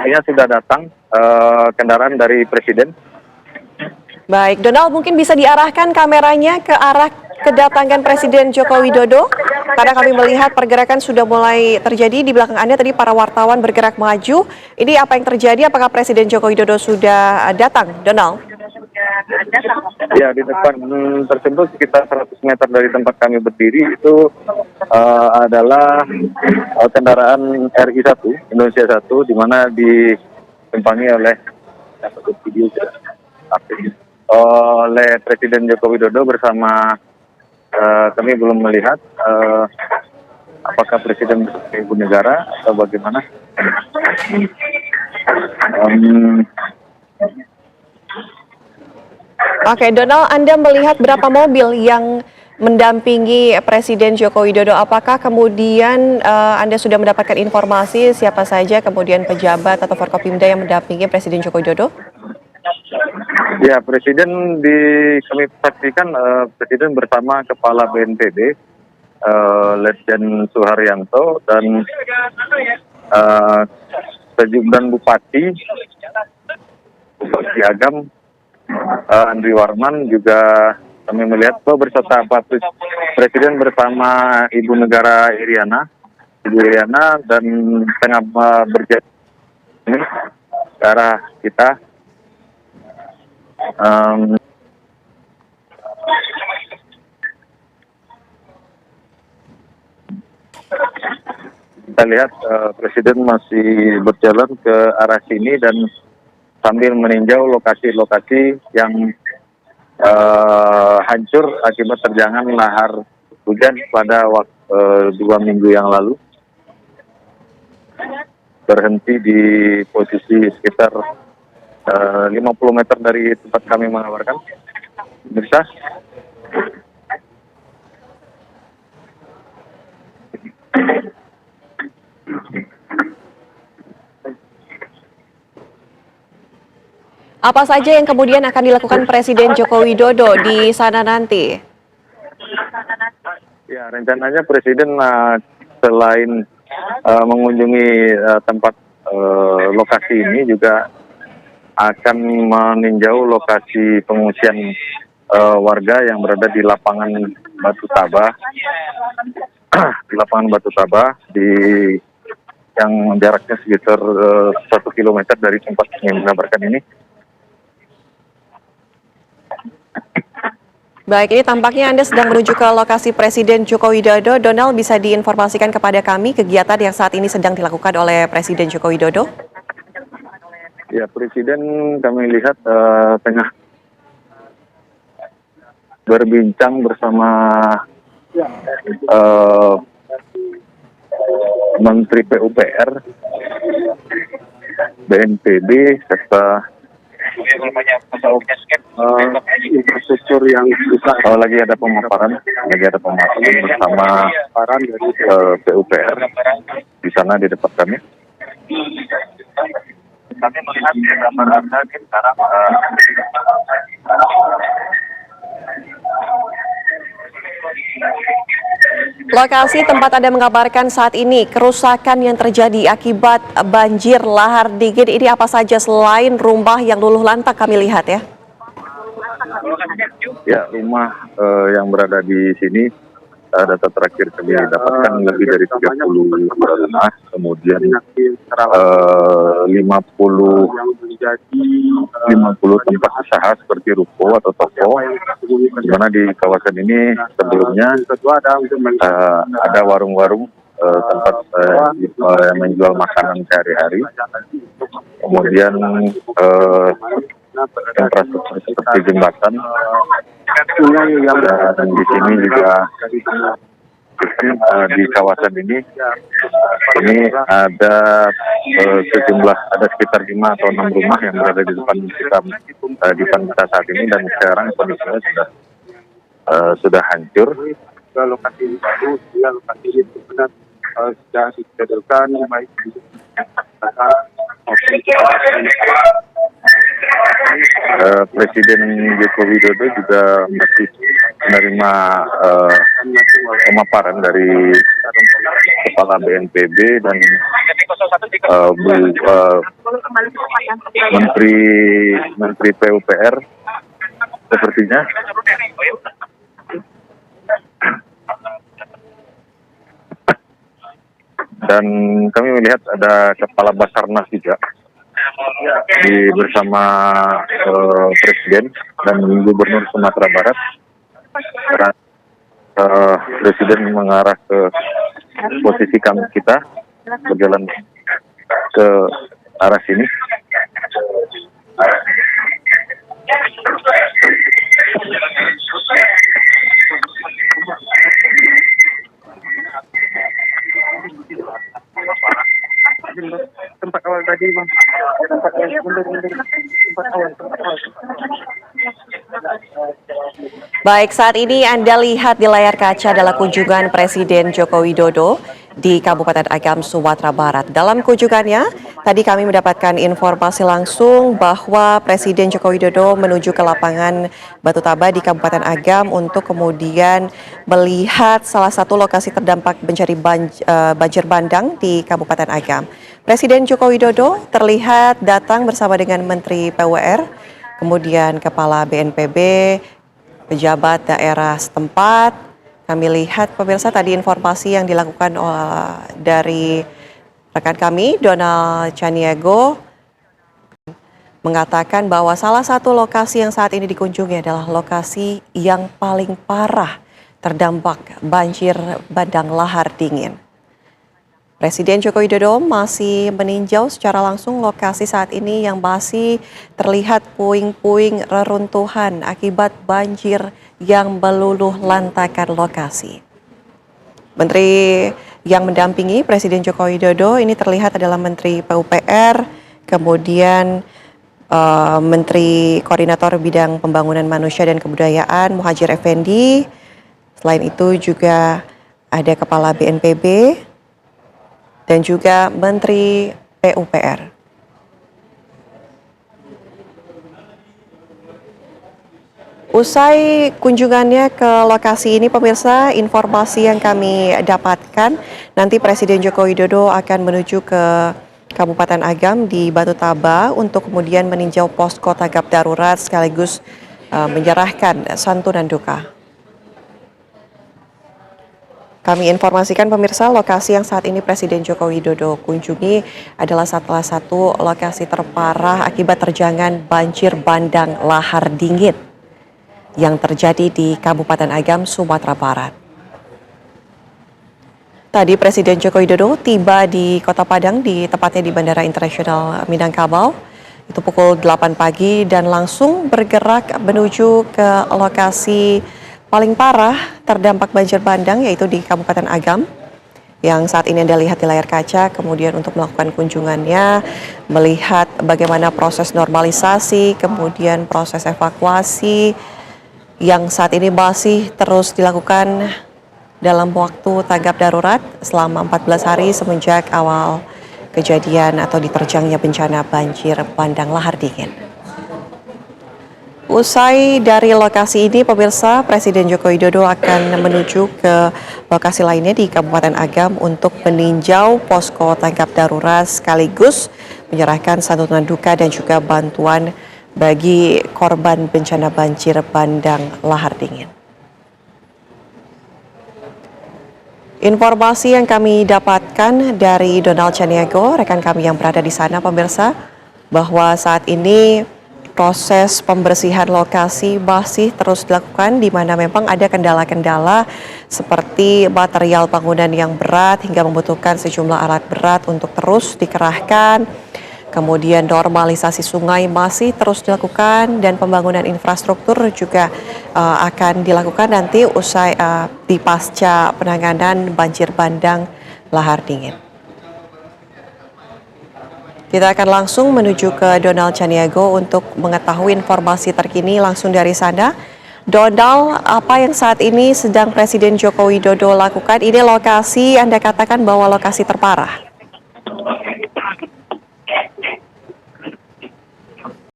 sepertinya sudah datang kendaraan dari Presiden. Baik, Donald, mungkin bisa diarahkan kameranya ke arah kedatangan Presiden Joko Widodo? Karena kami melihat pergerakan sudah mulai terjadi di belakang Anda, tadi para wartawan bergerak maju. Ini apa yang terjadi? Apakah Presiden Joko Widodo sudah datang, Donald? Ya, di depan tersebut sekitar 100 meter dari tempat kami berdiri itu adalah kendaraan RI 1, Indonesia 1, di mana ditumpangi oleh oleh Presiden Joko Widodo bersama kami belum melihat apakah Presiden bersama Ibu Negara atau bagaimana. Oke, Donald, Anda melihat berapa mobil yang mendampingi Presiden Joko Widodo? Apakah kemudian Anda sudah mendapatkan informasi siapa saja kemudian pejabat atau Forkopimda yang mendampingi Presiden Joko Widodo? Ya, Presiden kami pastikan Presiden bersama Kepala BNPB, Letjen Suharyanto, dan sejumlah Bupati Agam, Andri Warman, juga kami melihat beserta Pak Presiden bersama Ibu Negara Ibu Iriana, dan tengah berjalan ke arah kita. Kita lihat Presiden masih berjalan ke arah sini dan sambil meninjau lokasi-lokasi yang hancur akibat terjangan lahar hujan pada 2 minggu yang lalu. Berhenti di posisi sekitar 50 meter dari tempat kami mengabarkan. Bisa? Apa saja yang kemudian akan dilakukan Presiden Joko Widodo di sana nanti? Ya, rencananya Presiden selain mengunjungi tempat lokasi ini juga akan meninjau lokasi pengungsian warga yang berada di lapangan Batu Tabah, yang jaraknya sekitar 1 kilometer dari tempat yang mengabarkan ini. Baik, ini tampaknya Anda sedang menuju ke lokasi Presiden Joko Widodo. Donald, bisa diinformasikan kepada kami kegiatan yang saat ini sedang dilakukan oleh Presiden Joko Widodo? Ya, Presiden kami lihat tengah berbincang bersama Menteri PUPR, BNPB, serta infrastruktur yang bisa. Lagi ada pemaparan bersama PUPR di sana di depan kami. Kami melihat gambar Anda sekarang Lokasi tempat Anda mengabarkan saat ini, kerusakan yang terjadi akibat banjir lahar dingin ini apa saja selain rumah yang luluh lantak kami lihat ya? Ya, rumah yang berada di sini data terakhir kami dapatkan lebih dari 30 rumah, kemudian 50 tempat usaha seperti ruko atau toko, di mana di kawasan ini sebelumnya ada warung-warung tempat yang menjual makanan sehari-hari, kemudian infrastruktur seperti jembatan, dan di sini juga di kawasan ini ada sekitar 5 atau 6 rumah yang berada di depan kita saat ini, dan sekarang kondisinya sudah hancur. Lokasi baru, lokasi itu benar sudah disediakan baik Presiden Joko Widodo juga masih menerima pemaparan dari Kepala BNPB dan Menteri Menteri PUPR sepertinya. Dan kami melihat ada Kepala Basarnas juga bersama Presiden dan Gubernur Sumatera Barat. Presiden mengarah ke posisi kita berjalan ke arah sini. Tempat awal tadi, Bang. Tempat awal. Baik, saat ini Anda lihat di layar kaca adalah kunjungan Presiden Joko Widodo di Kabupaten Agam, Sumatera Barat. Dalam kunjungannya, tadi kami mendapatkan informasi langsung bahwa Presiden Joko Widodo menuju ke lapangan Batu Taba di Kabupaten Agam untuk kemudian melihat salah satu lokasi terdampak bencana banjir bandang di Kabupaten Agam. Presiden Joko Widodo terlihat datang bersama dengan Menteri PUPR, kemudian Kepala BNPB, pejabat daerah setempat. Kami lihat pemirsa tadi informasi yang dilakukan dari rekan kami Donald Chaniago mengatakan bahwa salah satu lokasi yang saat ini dikunjungi adalah lokasi yang paling parah terdampak banjir bandang lahar dingin. Presiden Joko Widodo masih meninjau secara langsung lokasi saat ini yang masih terlihat puing-puing reruntuhan akibat banjir yang meluluh lantakan lokasi. Menteri yang mendampingi Presiden Joko Widodo ini terlihat adalah Menteri PUPR, kemudian Menteri Koordinator Bidang Pembangunan Manusia dan Kebudayaan Muhadjir Effendi. Selain itu juga ada Kepala BNPB, dan juga Menteri PUPR. Usai kunjungannya ke lokasi ini, pemirsa, informasi yang kami dapatkan, nanti Presiden Joko Widodo akan menuju ke Kabupaten Agam di Batu Taba untuk kemudian meninjau posko tanggap darurat sekaligus menyerahkan santunan duka. Kami informasikan pemirsa, lokasi yang saat ini Presiden Joko Widodo kunjungi adalah salah satu lokasi terparah akibat terjangan banjir bandang lahar dingin yang terjadi di Kabupaten Agam, Sumatera Barat. Tadi Presiden Joko Widodo tiba di Kota Padang, tepatnya di Bandara Internasional Minangkabau, itu pukul 8 pagi dan langsung bergerak menuju ke lokasi paling parah terdampak banjir bandang, yaitu di Kabupaten Agam, yang saat ini Anda lihat di layar kaca, kemudian untuk melakukan kunjungannya, melihat bagaimana proses normalisasi, kemudian proses evakuasi, yang saat ini masih terus dilakukan dalam waktu tanggap darurat selama 14 hari semenjak awal kejadian atau diterjangnya bencana banjir bandang lahar dingin. Usai dari lokasi ini, pemirsa, Presiden Joko Widodo akan menuju ke lokasi lainnya di Kabupaten Agam untuk meninjau posko tanggap darurat sekaligus menyerahkan santunan duka dan juga bantuan bagi korban bencana banjir bandang lahar dingin. Informasi yang kami dapatkan dari Donald Chaniago, rekan kami yang berada di sana, pemirsa, bahwa saat ini proses pembersihan lokasi masih terus dilakukan, di mana memang ada kendala-kendala seperti material bangunan yang berat hingga membutuhkan sejumlah alat berat untuk terus dikerahkan. Kemudian normalisasi sungai masih terus dilakukan dan pembangunan infrastruktur juga akan dilakukan nanti usai di pasca penanganan banjir bandang lahar dingin. Kita akan langsung menuju ke Donald Chaniago untuk mengetahui informasi terkini langsung dari sana. Donald, apa yang saat ini sedang Presiden Joko Widodo lakukan? Ini lokasi Anda katakan bahwa lokasi terparah.